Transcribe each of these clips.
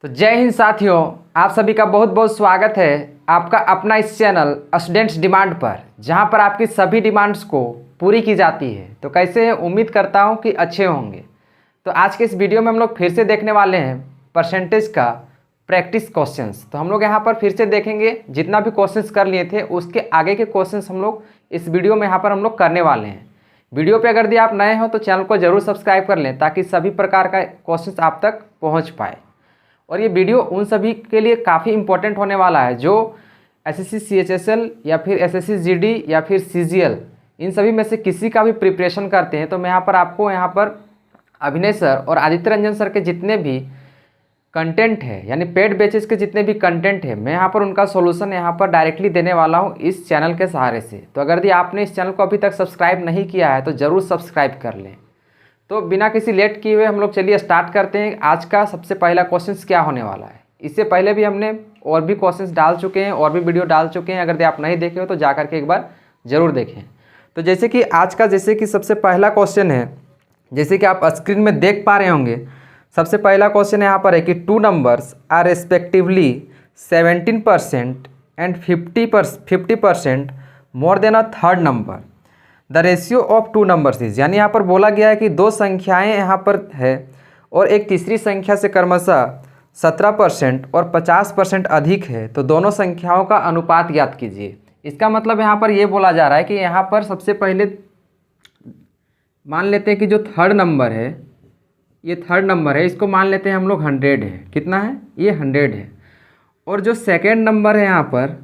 तो जय हिंद साथियों, आप सभी का बहुत बहुत स्वागत है आपका अपना इस चैनल स्टूडेंट्स डिमांड पर, जहां पर आपकी सभी डिमांड्स को पूरी की जाती है। तो कैसे हैं? उम्मीद करता हूं कि अच्छे होंगे। तो आज के इस वीडियो में हम लोग फिर से देखने वाले हैं परसेंटेज का प्रैक्टिस क्वेश्चंस। तो हम लोग यहाँ पर फिर से देखेंगे, जितना भी क्वेश्चंस कर लिए थे उसके आगे के क्वेश्चंस हम लोग इस वीडियो में यहाँ पर हम लोग करने वाले हैं। वीडियो पे अगर आप नए हो तो चैनल को जरूर सब्सक्राइब कर लें, ताकि सभी प्रकार का क्वेश्चंस आप तक पहुँच पाए। और ये वीडियो उन सभी के लिए काफ़ी इंपॉर्टेंट होने वाला है जो एसएससी सीएचएसएल या फिर एसएससी जीडी या फिर सीजीएल, इन सभी में से किसी का भी प्रिपरेशन करते हैं। तो मैं यहाँ पर आपको अभिनय सर और आदित्य रंजन सर के जितने भी कंटेंट है, यानी पेड बैचेस के जितने भी कंटेंट है, मैं यहाँ पर उनका सॉल्यूशन यहाँ पर डायरेक्टली देने वाला हूँ इस चैनल के सहारे से। तो अगर आपने इस चैनल को अभी तक सब्सक्राइब नहीं किया है तो ज़रूर सब्सक्राइब कर लें। तो बिना किसी लेट किए हुए हम लोग चलिए स्टार्ट करते हैं। आज का सबसे पहला क्वेश्चन क्या होने वाला है। इससे पहले भी हमने और भी क्वेश्चंस डाल चुके हैं और भी वीडियो डाल चुके हैं। अगर आप नहीं देखे हो तो जा करके एक बार ज़रूर देखें। तो जैसे कि आज का सबसे पहला क्वेश्चन है, जैसे कि आप स्क्रीन में देख पा रहे होंगे, सबसे पहला क्वेश्चन यहाँ पर है कि 2 numbers are respectively 17% and 50% more than a third number. The ratio of 2 numbers is, यानी यहाँ पर बोला गया है कि 2 संख्याएं यहाँ पर है और एक तीसरी संख्या से क्रमशः 17% और 50% अधिक है, तो दोनों संख्याओं का अनुपात ज्ञात कीजिए। इसका मतलब यहाँ पर ये बोला जा रहा है कि यहाँ पर सबसे पहले मान लेते हैं कि जो थर्ड नंबर है, ये थर्ड नंबर है, इसको मान लेते हैं हम लोग 100 है। कितना है? ये 100 है। और जो सेकेंड नंबर है यहाँ पर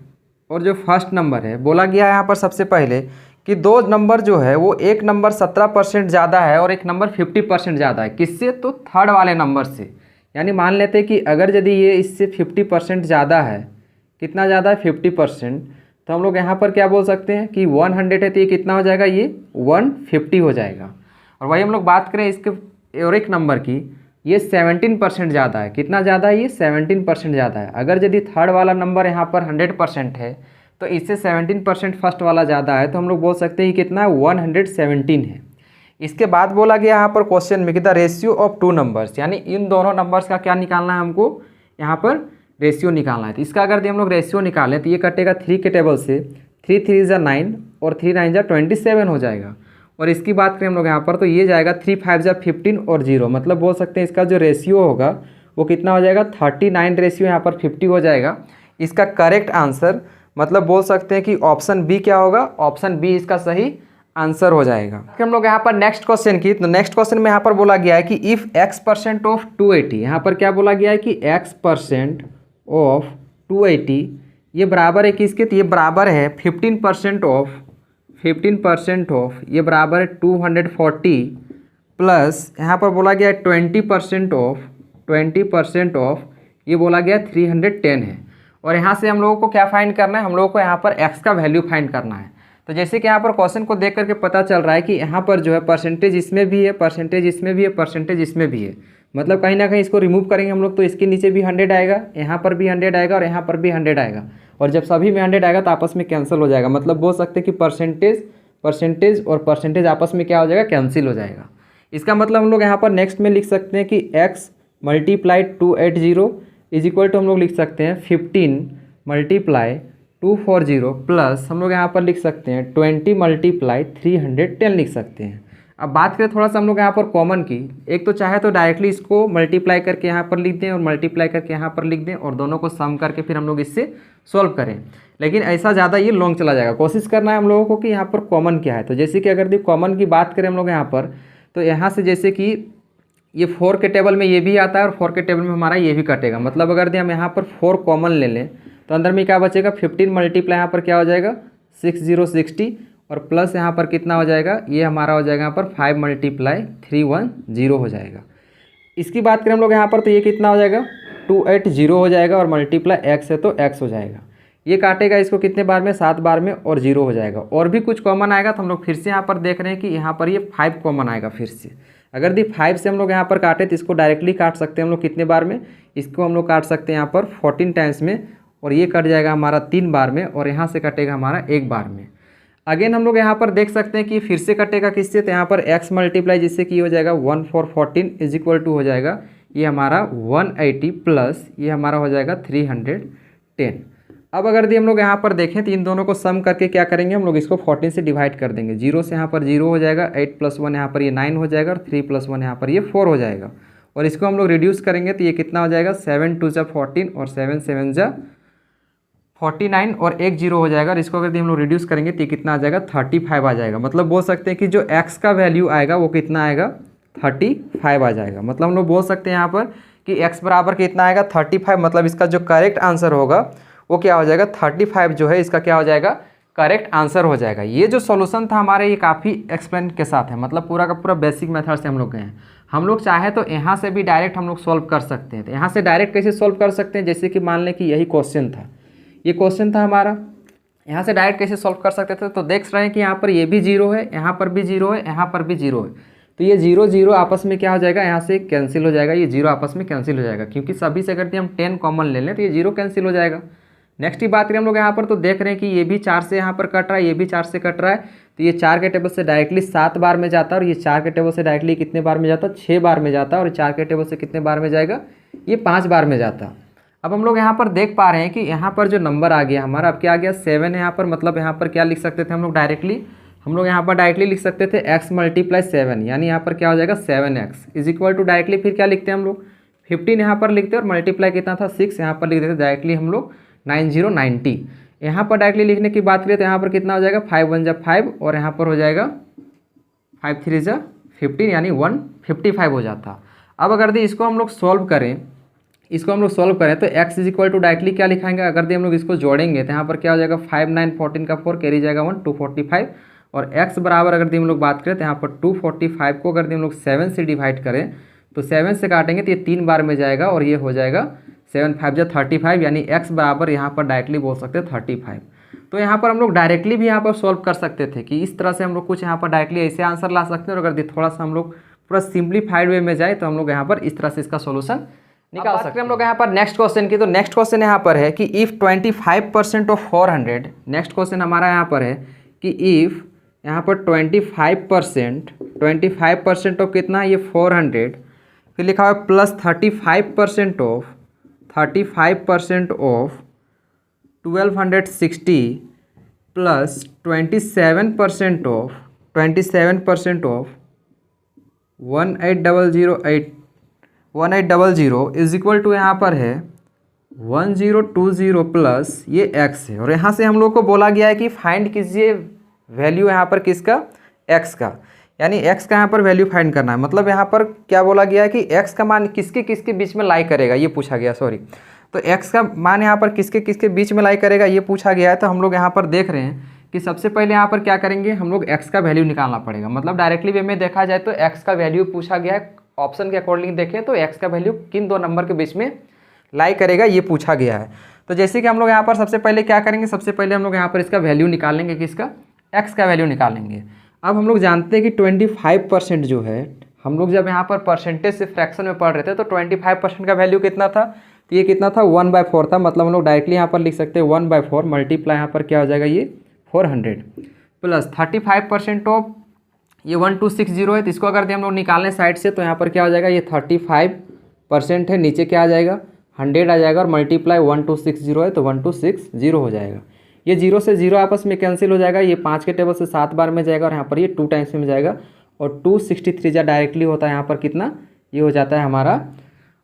और जो फर्स्ट नंबर है, बोला गया है यहाँ पर सबसे पहले कि 2 नंबर जो है वो एक नंबर 17% ज़्यादा है और एक नंबर 50% ज़्यादा है। किससे? तो थर्ड वाले नंबर से। यानी मान लेते हैं कि अगर यदि ये इससे 50% ज़्यादा है, कितना ज़्यादा है? 50%। तो हम लोग यहाँ पर क्या बोल सकते हैं कि 100 है तो ये कितना हो जाएगा? ये 150 हो जाएगा। और वही हम लोग बात करें इसके और एक नंबर की, ये 17% ज़्यादा है। कितना ज़्यादा है? ये 17% ज़्यादा है। अगर यदि थर्ड वाला नंबर यहाँ पर 100% है तो इससे 17% फर्स्ट वाला ज़्यादा है, तो हम लोग बोल सकते हैं कि कितना है? 117 है। इसके बाद बोला गया यहाँ पर क्वेश्चन में कि द रेशियो ऑफ 2 नंबर्स, यानी इन दोनों नंबर्स का क्या निकालना है हमको? यहाँ पर रेशियो निकालना है। तो इसका अगर हम लोग रेशियो निकालें तो ये कटेगा 3 के टेबल से, 3 3 जा 9 और 3 9 जा 27 हो जाएगा। और इसकी बात करें हम लोग यहाँ पर तो ये जाएगा 3 5 जा 15 और 0, मतलब बोल सकते हैं इसका जो रेशियो होगा वो कितना हो जाएगा? 39 रेशियो यहाँ पर 50 हो जाएगा। इसका करेक्ट आंसर मतलब बोल सकते हैं कि ऑप्शन बी क्या होगा? ऑप्शन बी इसका सही आंसर हो जाएगा। हम लोग यहाँ पर नेक्स्ट क्वेश्चन की, तो नेक्स्ट क्वेश्चन में यहाँ पर बोला गया है कि इफ़ x% ऑफ 280, यहाँ पर क्या बोला गया है कि x% ऑफ 280 ये बराबर है किसके? तो ये बराबर है 15% ऑफ ये बराबर है 240 प्लस यहाँ पर बोला गया है 20% ऑफ ये बोला गया 310 है। और यहाँ से हम लोगों को क्या फाइंड करना है? हम लोगों को यहाँ पर x का वैल्यू फाइंड करना है। तो जैसे कि यहाँ पर क्वेश्चन को देख करके पता चल रहा है कि यहाँ पर जो है परसेंटेज इसमें भी है, परसेंटेज इसमें भी है, परसेंटेज इसमें भी है, मतलब कहीं ना कहीं इसको रिमूव करेंगे हम लोग तो इसके नीचे भी 100 आएगा, यहाँ पर भी 100 आएगा और यहाँ पर भी 100 आएगा। और जब सभी में 100 आएगा तो आपस में कैंसिल हो जाएगा, मतलब बोल सकते हैं कि परसेंटेज और परसेंटेज आपस में क्या हो जाएगा? कैंसिल हो जाएगा। इसका मतलब हम लोग यहाँ पर नेक्स्ट में लिख सकते हैं कि x × 280 इज इक्वल टू हम लोग लिख सकते हैं 15 × 240 प्लस हम लोग यहाँ पर लिख सकते हैं 20 × 310 लिख सकते हैं। अब बात करें थोड़ा सा हम लोग यहाँ पर कॉमन की, एक तो चाहे तो डायरेक्टली इसको मल्टीप्लाई करके यहाँ पर लिख दें और मल्टीप्लाई करके यहाँ पर लिख दें और दोनों को सम करके फिर हम लोग इससे सॉल्व करें, लेकिन ऐसा ज़्यादा ये लॉन्ग चला जाएगा। कोशिश करना है हम लोगों को कि यहाँ पर कॉमन क्या है। तो जैसे कि अगर कॉमन की बात करें हम लोग यहाँ पर, तो यहाँ से जैसे कि ये 4 के टेबल में ये भी आता है और 4 के टेबल में हमारा ये भी कटेगा, मतलब अगर हम यहाँ पर 4 कॉमन ले लें तो अंदर में क्या बचेगा? 15 मल्टीप्लाई यहाँ पर क्या हो जाएगा? 60 और प्लस यहाँ पर कितना हो जाएगा? ये हमारा हो जाएगा यहाँ पर 5 × 310 हो जाएगा। इसकी बात करें हम लोग यहाँ पर तो ये कितना हो जाएगा? 280 हो जाएगा और मल्टीप्लाई x है तो x हो जाएगा। ये काटेगा इसको कितने बार में? 7 बार में और 0 हो जाएगा। और भी कुछ कॉमन आएगा तो हम लोग फिर से यहाँ पर देख रहे हैं कि यहाँ पर ये 5 कॉमन आएगा फिर से। अगर 5 से हम लोग यहाँ पर काटे तो इसको डायरेक्टली काट सकते हैं हम लोग कितने बार में? इसको हम लोग काट सकते हैं यहाँ पर 14 टाइम्स में और ये कट जाएगा हमारा 3 बार में और यहाँ से कटेगा हमारा 1 बार में। अगेन हम लोग यहाँ पर देख सकते हैं कि फिर से कटेगा किससे? तो यहाँ पर x मल्टीप्लाई जिससे कि हो जाएगा 1 4 14 इज इक्वल टू हो जाएगा ये हमारा 180 प्लस ये हमारा हो जाएगा 310। अब अगर यदि हम लोग यहाँ पर देखें तो इन दोनों को सम करके क्या करेंगे, हम लोग इसको 14 से डिवाइड कर देंगे। 0 से यहाँ पर 0 हो जाएगा, 8 + 1 यहाँ पर ये 9 हो जाएगा और 3 + 1 यहाँ पर ये 4 हो जाएगा। और इसको हम लोग रिड्यूस करेंगे तो ये कितना हो जाएगा, 7 2 = 14 और 7 7 = 49 और 1 0 हो जाएगा। और इसको अगर हम लोग रिड्यूस करेंगे तो ये कितना आ जाएगा, 35 आ जाएगा। मतलब बोल सकते हैं कि जो x का वैल्यू आएगा वो कितना आएगा, 35 आ जाएगा। मतलब हम लोग बोल सकते हैं यहाँ पर कि x बराबर कितना आएगा, 35। मतलब इसका जो करेक्ट आंसर होगा वो क्या हो जाएगा, 35 जो है इसका क्या हो जाएगा, करेक्ट आंसर हो जाएगा। ये जो सॉल्यूशन था हमारे, ये काफ़ी एक्सप्लेन के साथ है, मतलब पूरा का पूरा बेसिक मेथड से हम लोग गए हैं। हम लोग चाहे तो यहाँ से भी डायरेक्ट हम लोग सॉल्व कर सकते हैं। तो यहाँ से डायरेक्ट कैसे सॉल्व कर सकते हैं, जैसे कि मान लें कि यही क्वेश्चन था, ये क्वेश्चन था हमारा, यहाँ से डायरेक्ट कैसे सॉल्व कर सकते थे। तो देख रहे हैं कि यहाँ पर ये भी 0 है, यहाँ पर भी 0 है, यहाँ पर भी 0 है। तो ये 0 0 आपस में क्या हो जाएगा, यहाँ से कैंसिल हो जाएगा, ये 0 आपस में कैंसिल हो जाएगा, क्योंकि सभी से अगर हम 10 कॉमन ले लें तो ये 0 कैंसिल हो जाएगा। नेक्स्ट की बात करें हम लोग यहाँ पर, तो देख रहे हैं कि ये भी 4 से यहाँ पर कट रहा है, ये भी 4 से कट रहा है। तो ये 4 के टेबल से डायरेक्टली 7 बार में जाता है और ये 4 के टेबल से डायरेक्टली कितने बार में जाता है, 6 बार में जाता है। और 4 के टेबल से कितने बार में जाएगा, ये 5 बार में जाता है। अब हम लोग यहाँ पर देख पा रहे हैं कि यहाँ पर जो नंबर आ गया हमारा, अब क्या आ गया, 7 है यहाँ पर। मतलब यहाँ पर क्या लिख सकते थे हम लोग डायरेक्टली, यहाँ पर डायरेक्टली लिख सकते थे x × 7, यानी यहाँ पर क्या हो जाएगा, 7x = डायरेक्टली फिर क्या लिखते हैं हम लोग, 15 यहाँ पर लिखते हैं और मल्टीप्लाई कितना था, 6 यहाँ पर लिख देते डायरेक्टली हम लोग 9090। यहाँ पर डायरेक्टली लिखने की बात करें तो यहाँ पर कितना हो जाएगा, 5 1 = 5 और यहाँ पर हो जाएगा 5 3 = 15, यानी 155 हो जाता। अब अगर दी इसको हम लोग सॉल्व करें, तो x डायरेक्टली क्या लिखाएंगे, अगर दी हम लोग इसको जोड़ेंगे तो यहाँ पर क्या हो जाएगा, 5 9 14 का 4 कैरी जाएगा 1 245। और x बराबर अगर दी हम लोग बात करें तो यहाँ पर 245 को अगर दी हम लोग 7 से डिवाइड करें तो 7 से काटेंगे तो ये 3 बार में जाएगा और ये हो जाएगा 7 5 = 35, यानी x बराबर यहाँ पर डायरेक्टली बोल सकते हैं 35। तो यहाँ पर हम लोग डायरेक्टली भी यहाँ पर सॉल्व कर सकते थे कि इस तरह से हम लोग कुछ यहाँ पर डायरेक्टली ऐसे आंसर ला सकते हैं। और अगर थोड़ा सा हम लोग पूरा सिंप्लीफाइड वे में जाए तो हम लोग यहाँ पर इस तरह से इसका सोल्यूशन निकाल सकते हैं। हम लोग यहाँ पर नेक्स्ट क्वेश्चन की, तो नेक्स्ट क्वेश्चन यहाँ पर है कि इफ़ 25% ऑफ 400, नेक्स्ट क्वेश्चन हमारा यहाँ पर है कि इफ़ यहाँ पर 25% ऑफ कितना, ये 400, फिर लिखा हुआ plus 35% of 1260 plus 27% of 1800 is equal to यहाँ पर है 1020 प्लस ये x है। और यहाँ से हम लोग को बोला गया है कि फाइंड कीजिए वैल्यू यहाँ पर किसका, x का, यानी x का यहाँ पर वैल्यू फाइंड करना है। मतलब यहाँ पर क्या बोला गया है कि x का मान किसके किसके बीच में लाई करेगा, ये पूछा गया, सॉरी। तो x का मान यहाँ पर किसके किसके बीच में लाई करेगा ये पूछा गया है। तो हम लोग यहाँ पर देख रहे हैं कि सबसे पहले यहाँ पर क्या करेंगे, हम लोग x का वैल्यू निकालना पड़ेगा। मतलब डायरेक्टली वे में देखा जाए तो x का वैल्यू पूछा गया है, ऑप्शन के अकॉर्डिंग देखें तो x का वैल्यू किन दो नंबर के बीच में लाई करेगा ये पूछा गया है। तो जैसे कि हम लोग यहाँ पर सबसे पहले क्या करेंगे, सबसे पहले हम लोग यहाँ पर इसका वैल्यू निकालेंगे, किसका, x का वैल्यू निकालेंगे। अब हम लोग जानते हैं कि 25% जो है, हम लोग जब यहाँ पर परसेंटेज से फ्रैक्शन में पढ़ रहे थे तो 25% का वैल्यू कितना था, तो ये कितना था, 1/4 था। मतलब हम लोग डायरेक्टली यहाँ पर लिख सकते हैं 1/4 मल्टीप्लाई यहाँ पर क्या हो जाएगा, ये 400 प्लस 35% ऑफ ये 1260 है। तो इसको अगर हम लोग निकालें साइड से तो यहाँ पर क्या हो जाएगा, ये 35% है, नीचे क्या आ जाएगा, 100 आ जाएगा और मल्टीप्लाई 1260 है तो 1260 हो जाएगा। ये 0 से 0 आपस में कैंसिल हो जाएगा, ये 5 के टेबल से 7 बार में जाएगा और यहाँ पर ये 2 टाइम्स में जाएगा और 263 जा डायरेक्टली होता है यहाँ पर कितना, ये हो जाता है हमारा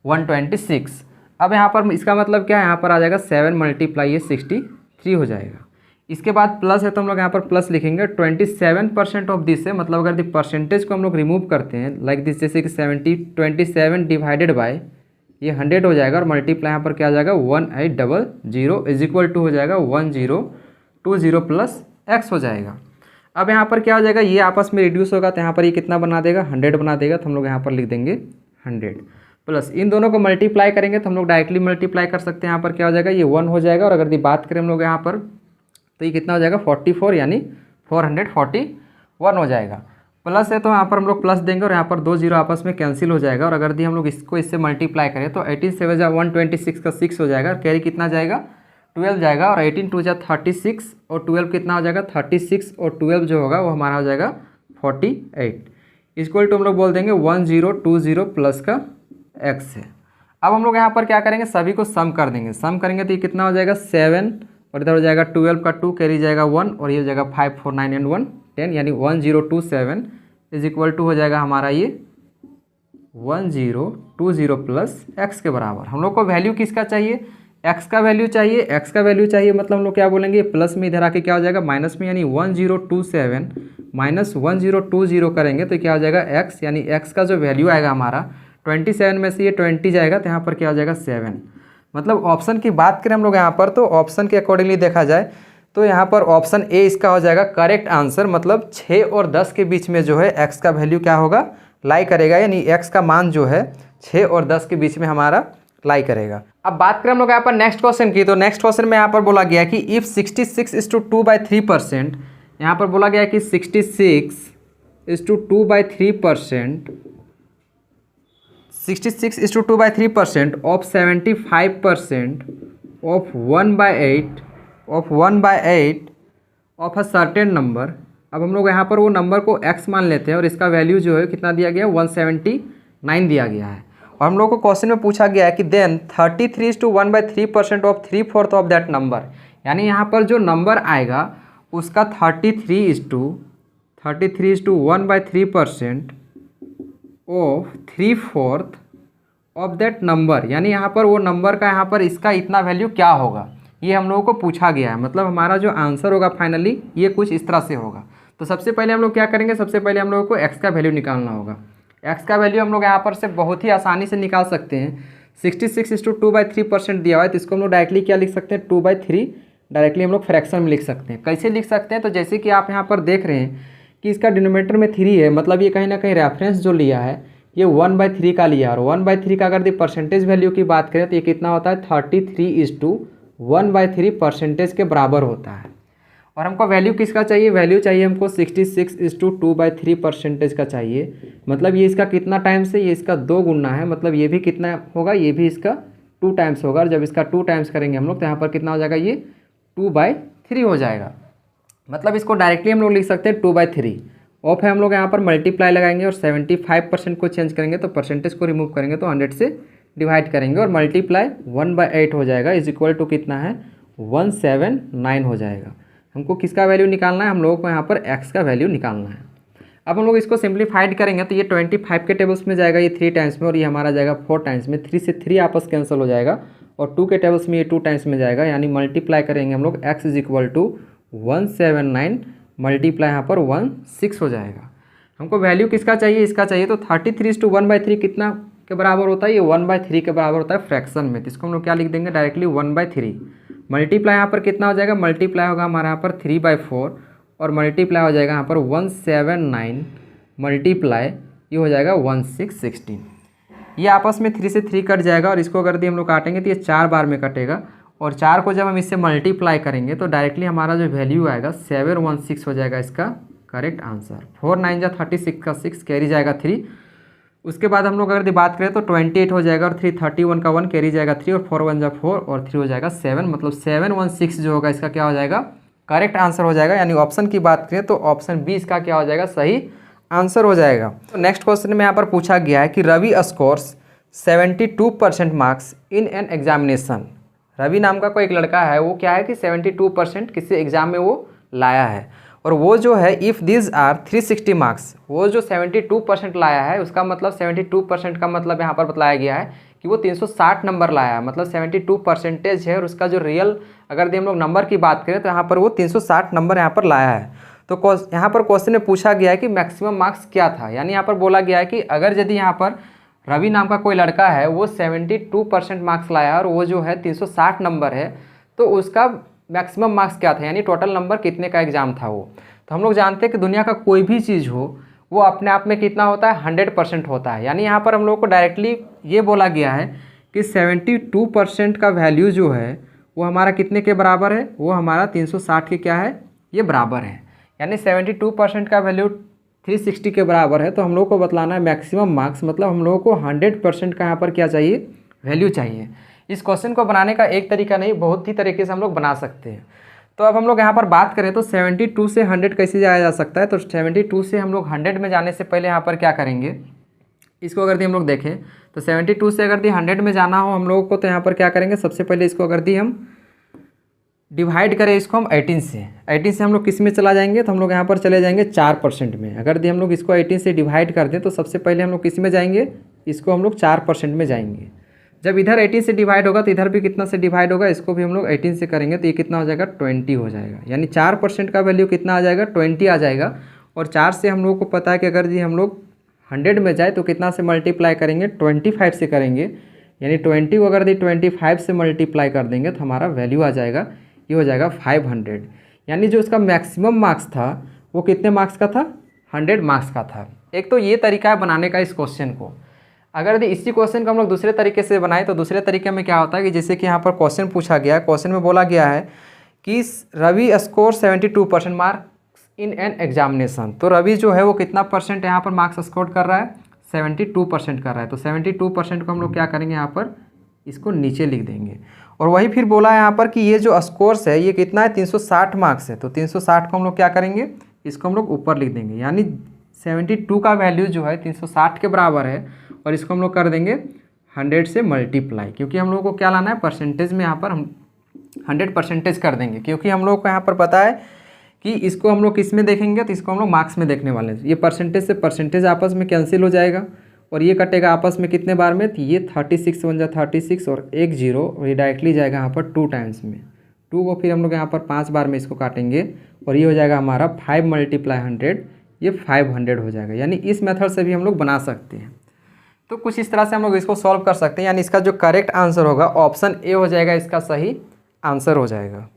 126। अब यहाँ पर इसका मतलब क्या है, यहाँ पर आ जाएगा 7 मल्टीप्लाई ये 63 हो जाएगा। इसके बाद प्लस है तो हम लोग यहाँ पर प्लस लिखेंगे 27% ऑफ दिस है। मतलब अगर परसेंटेज को हम लोग रिमूव करते हैं लाइक दिस, जैसे कि 27 डिवाइडेड बाय ये 100 हो जाएगा और मल्टीप्लाई यहाँ पर क्या आ जाएगा 1800 इज इक्वल टू हो जाएगा 1020 प्लस x हो जाएगा। अब यहाँ पर क्या हो जाएगा, ये आपस में रिड्यूस होगा तो यहाँ पर ये कितना बना देगा, 100 बना देगा। तो हम लोग यहाँ पर लिख देंगे 100 प्लस इन दोनों को मल्टीप्लाई करेंगे तो हम लोग डायरेक्टली मल्टीप्लाई कर सकते हैं। यहाँ पर क्या हो जाएगा, ये 1 हो जाएगा। और अगर बात करें हम लोग यहाँ पर तो ये कितना हो जाएगा 44, यानी 441 हो जाएगा। प्लस है तो यहाँ पर हम लोग प्लस देंगे और यहाँ पर 2 0 आपस में कैंसिल हो जाएगा। और अगर हम लोग इसको इससे मल्टीप्लाई करें तो 18 7 जा 126 का 6 हो जाएगा, कैरी कितना जाएगा 12 जाएगा और 18 2 जा 36 और 12 कितना हो जाएगा 36 और 12 जो होगा वो हमारा हो जाएगा 48। इक्वल टू हम लोग बोल देंगे 1020 प्लस का एक्स है। अब हम लोग यहाँ पर क्या करेंगे, सभी को सम कर देंगे। सम करेंगे तो ये कितना हो जाएगा 7, और इधर हो जाएगा 12 का 2 कैरी जाएगा 1, और ये हो जाएगा 5 4 9 एंड 1 10, यानी 1027 इज इक्वल टू हो जाएगा हमारा ये 1020 प्लस एक्स के बराबर। हम लोग को वैल्यू किसका चाहिए, एक्स का वैल्यू चाहिए। एक्स का वैल्यू चाहिए मतलब हम लोग क्या बोलेंगे, प्लस में इधर आके क्या हो जाएगा माइनस में, यानी 1027 माइनस 1020 करेंगे तो क्या हो जाएगा एक्स, यानी एक्स का जो वैल्यू आएगा हमारा 27 में से ये 20 जाएगा तो यहाँ पर क्या हो जाएगा 7। मतलब ऑप्शन की बात करें हम लोग यहाँ पर, तो ऑप्शन के अकॉर्डिंगली देखा जाए तो यहाँ पर ऑप्शन ए इसका हो जाएगा करेक्ट आंसर। मतलब 6 और 10 के बीच में जो है एक्स का वैल्यू क्या होगा, लाई करेगा, यानी एक्स का मान जो है 6 और 10 के बीच में हमारा लाई करेगा। अब बात करें हम लोग यहाँ पर नेक्स्ट क्वेश्चन की, तो नेक्स्ट क्वेश्चन में यहाँ पर बोला गया कि इफ़ 66:2/3%, यहाँ पर बोला गया कि 66:2/3%, 66:2/3% of 75% of 1/8 of a certain number. अब हम लोग यहाँ पर वो नंबर को x मान लेते हैं और इसका वैल्यू जो है कितना दिया गया है 179 दिया गया है। और हम लोग को क्वेश्चन में पूछा गया है कि then 33:1/3% of 3/4 of that number, यानी यहाँ पर जो नंबर आएगा उसका 33:1/3% ऑफ 3/4 ऑफ दैट नंबर, यानी यहाँ पर वो नंबर का यहाँ पर इसका इतना वैल्यू क्या होगा, ये हम लोगों को पूछा गया है। मतलब हमारा जो आंसर होगा फाइनली ये कुछ इस तरह से होगा। तो सबसे पहले हम लोग क्या करेंगे, सबसे पहले हम लोगों को एक्स का वैल्यू निकालना होगा। एक्स का वैल्यू हम लोग यहाँ पर से बहुत ही आसानी से निकाल सकते हैं। 66:2/3% दिया हुआ है तो इसको हम लोग डायरेक्टली क्या लिख सकते हैं 2/3, डायरेक्टली हम लोग फ्रैक्शन में लिख सकते हैं। कैसे लिख सकते हैं, तो जैसे कि आप यहाँ पर देख रहे हैं कि इसका डिनोमिनेटर में 3 है, मतलब ये कहीं ना कहीं रेफरेंस जो लिया है ये 1/3 का लिया है। और 1/3 का अगर परसेंटेज वैल्यू की बात करें तो ये कितना होता है 33:1/3% के बराबर होता है। और हमको वैल्यू किसका चाहिए, वैल्यू चाहिए हमको 66:2/3% का चाहिए। मतलब ये इसका कितना टाइम्स है, ये इसका 2 गुना है, मतलब ये भी कितना होगा, ये भी इसका 2 टाइम्स होगा। और जब इसका 2 टाइम्स करेंगे हम लोग तो यहाँ पर कितना हो जाएगा, ये 2/3 हो जाएगा। मतलब इसको डायरेक्टली हम लोग लिख सकते हैं 2/3। ऑफ है हम लोग यहाँ पर मल्टीप्लाई लगाएंगे और 75% को चेंज करेंगे तो परसेंटेज को रिमूव करेंगे तो 100 से डिवाइड करेंगे और मल्टीप्लाई 1/8 हो जाएगा, इज इक्वल टू कितना है 179 हो जाएगा। हमको किसका वैल्यू निकालना है, हम लोगों को यहाँ पर x का वैल्यू निकालना है। अब हम लोग इसको सिंप्लीफाइड करेंगे तो ये 25 के टेबल्स में जाएगा, ये 3 टाइम्स में, और ये हमारा जाएगा 4 टाइम्स में। 3 से 3 आपस कैंसिल हो जाएगा और 2 के टेबल्स में ये 2 टाइम्स में जाएगा, यानी मल्टीप्लाई करेंगे हम लोग x is equal to 179 multiply यहाँ पर 16 हो जाएगा। हमको वैल्यू किसका चाहिए, इसका चाहिए। तो 33:1/3 कितना के बराबर होता है, ये 1/3 के बराबर होता है फ्रैक्शन में। तो इसको हम लोग क्या लिख देंगे डायरेक्टली 1/3। मल्टीप्लाई यहाँ पर कितना हो जाएगा, मल्टीप्लाई होगा हमारा यहाँ पर 3/4 और मल्टीप्लाई हो जाएगा यहाँ पर 179 मल्टीप्लाई ये हो जाएगा 1616। ये आपस में 3 से 3 कट जाएगा और इसको अगर हम लोग काटेंगे तो ये 4 बार में कटेगा। और 4 को जब हम इससे मल्टीप्लाई करेंगे तो डायरेक्टली हमारा जो वैल्यू आएगा 716 हो जाएगा इसका करेक्ट आंसर। 4 9 जा 36 का 6 कैरी जाएगा 3। उसके बाद हम लोग अगर बात करें तो 28 हो जाएगा और 3 31 का 1 कैरी जाएगा 3 और 4 1 जा 4 और 3 हो जाएगा 7, मतलब 716 जो होगा इसका क्या हो जाएगा करेक्ट आंसर हो जाएगा। यानी ऑप्शन की बात करें तो ऑप्शन बी इसका क्या हो जाएगा सही आंसर हो जाएगा। तो नेक्स्ट क्वेश्चन में यहाँ पर पूछा गया है कि Ravi scores 72% marks in an examination. Ravi नाम का कोई एक लड़का है, वो क्या है कि 72% किसी एग्जाम में वो लाया है, और वो जो है इफ़ दिस आर 360 मार्क्स, वो जो 72% लाया है उसका मतलब 72% का मतलब यहाँ पर बताया गया है कि वो 360 नंबर लाया है, मतलब 72% है। और उसका जो रियल अगर हम लोग नंबर की बात करें तो यहाँ पर वो 360 नंबर यहाँ पर लाया है। तो यहाँ पर क्वेश्चन में पूछा गया है कि मैक्सिमम मार्क्स क्या था, यानी यहाँ पर बोला गया है कि अगर यदि यहाँ पर रवि नाम का कोई लड़का है वो 72% मार्क्स लाया और वो जो है 360 नंबर है, तो उसका मैक्सिमम मार्क्स क्या था, यानी टोटल नंबर कितने का एग्ज़ाम था वो। तो हम लोग जानते हैं कि दुनिया का कोई भी चीज़ हो वो अपने आप में कितना होता है 100% होता है। यानी यहाँ पर हम लोग को डायरेक्टली ये बोला गया है कि 72% का वैल्यू जो है वो हमारा कितने के बराबर है, वो हमारा 360 के क्या है ये बराबर है। यानी 72% का वैल्यू 360 के बराबर है। तो हम लोग को बतलाना है मैक्सिमम मार्क्स, मतलब हम लोगों को 100% का यहाँ पर क्या चाहिए वैल्यू चाहिए। इस क्वेश्चन को बनाने का एक तरीका नहीं, बहुत ही तरीके से हम लोग बना सकते हैं। तो अब हम लोग यहाँ पर बात करें तो 72 से 100 कैसे जाया जा सकता है। तो 72 से हम लोग 100 में जाने से पहले यहाँ पर क्या करेंगे, इसको अगर दी हम लोग देखें तो 72 से अगर दी 100 में जाना हो हम लोगों को, तो यहाँ पर क्या करेंगे, सबसे पहले इसको अगर दी हम डिवाइड करें इसको हम 18 से, 18 से हम लोग किस में चला जाएंगे, तो हम लोग यहाँ पर चले जाएंगे 4% में। अगर दी हम लोग इसको 18 से डिवाइड कर दें तो सबसे पहले हम लोग किस में जाएंगे, इसको हम लोग 4% में जाएंगे। जब इधर 18 से डिवाइड होगा तो इधर भी कितना से डिवाइड होगा, इसको भी हम लोग 18 से करेंगे तो ये कितना हो जाएगा, 20 हो जाएगा। यानी 4% का वैल्यू कितना आ जाएगा, 20 आ जाएगा। और 4 से हम लोग को पता है कि अगर जी हम लोग 100 में जाए तो कितना से मल्टीप्लाई करेंगे, 25 से करेंगे। यानी 20 को अगर दी 25 से मल्टीप्लाई कर देंगे तो हमारा वैल्यू आ जाएगा, ये हो जाएगा 500। यानी जो इसका मैक्सिमम मार्क्स था वो कितने मार्क्स का था, 100 मार्क्स का था। एक तो ये तरीका है बनाने का इस क्वेश्चन को। अगर इसी क्वेश्चन को हम लोग दूसरे तरीके से बनाएं तो दूसरे तरीके में क्या होता है कि जैसे कि यहाँ पर क्वेश्चन पूछा गया है, क्वेश्चन में बोला गया है कि Ravi score 72% marks in an examination. तो रवि जो है वो कितना परसेंट यहाँ पर मार्क्स स्कोर कर रहा है, 72% कर रहा है। तो 72% को हम लोग क्या करेंगे, यहाँ पर इसको नीचे लिख देंगे। और वही फिर बोला है यहाँ पर कि ये जो स्कोर्स है ये कितना है, 360 मार्क्स है। तो 360 को हम लोग क्या करेंगे, इसको हम लोग ऊपर लिख देंगे। यानी 72 का वैल्यू जो है 360 के बराबर है और इसको हम लोग कर देंगे 100 से मल्टीप्लाई, क्योंकि हम लोगों को क्या लाना है, परसेंटेज में यहाँ पर हम 100% कर देंगे। क्योंकि हम लोग को यहाँ पर पता है कि इसको हम लोग किस में देखेंगे, तो इसको हम लोग मार्क्स में देखने वाले हैं। ये परसेंटेज से परसेंटेज आपस में कैंसिल हो जाएगा और ये कटेगा आपस में कितने बार में, तो ये 36 बन जा 36 और 1 0 और ये डायरेक्टली जाएगा यहाँ पर 2 टाइम्स में। 2 को फिर हम लोग यहाँ पर 5 बार में इसको काटेंगे और ये हो जाएगा हमारा 5 × 100, ये 500 हो जाएगा। यानी इस मेथड से भी हम लोग बना सकते हैं। तो कुछ इस तरह से हम लोग इसको सॉल्व कर सकते हैं। यानी इसका जो करेक्ट आंसर होगा ऑप्शन ए हो जाएगा, इसका सही आंसर हो जाएगा।